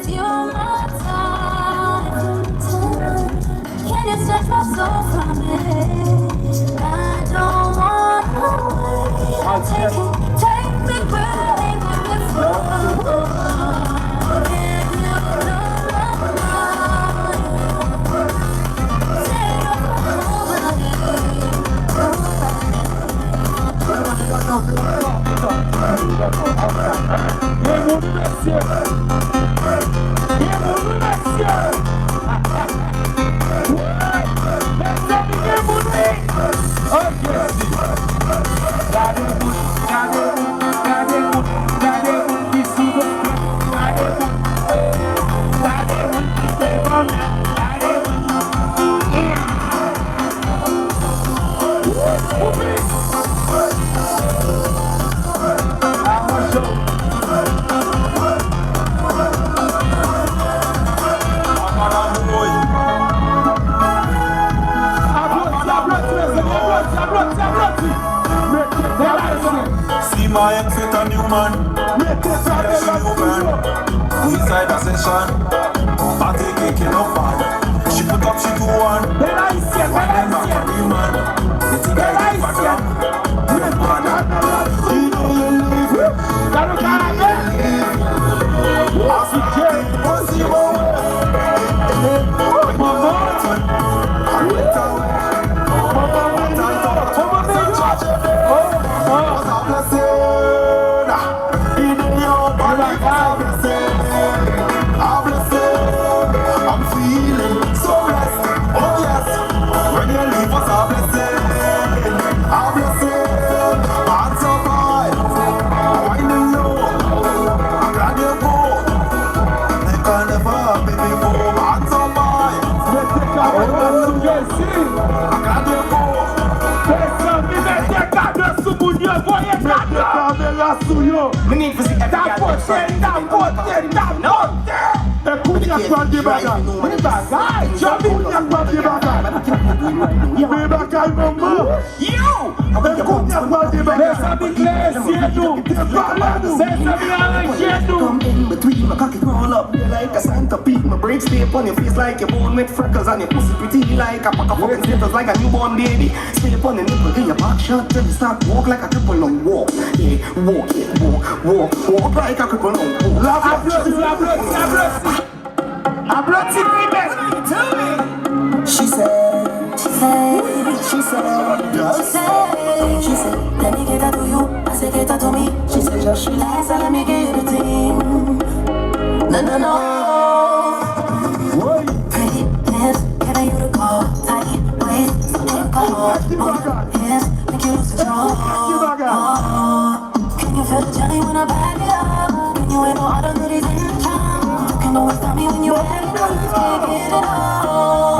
you my time. Can you snatch my soul from it? I don't wanna wait. Take me where I ain't been before. If you know my mind, say See my ex with a new man. She open. Inside a session. Party kicking up bad. She put up, she do one. When them back on the man. You think I give a damn? You know you live. As we came, was you I'm feeling so blessed. Oh yes, when you leave us a blessing. A blessing. Hands up high, winding low. I'm glad you go. They can never be before. Hands up high. I'm glad you go. Me need to see every no. Kunya kwa dibaga, dibaga, Johnny kwa dibaga. Dibaga mama. You. Kunya kwa dibaga. Come in between my cocky roll up like a centipede. My brakes stay upon your face like you're born with freckles and your pussy pretty like a pack of fucking slippers like a newborn baby. Stay upon the nipple, get your back shot till you start walk like a cripple on walk. Yeah, walk, yeah, walk like a cripple on walk. I'm bloody remix. Tell me. She said, let me get that to you. I said, get that to me. She said, just relax and let me get you the thing. No. Pretty lips, giving you the call. Tight waist, so alcohol. Yes, make you lose control. Can you feel the jelly when I back it up? When you ain't no other goodies in the charm. You can always tell me when you have it up. Can't get it all.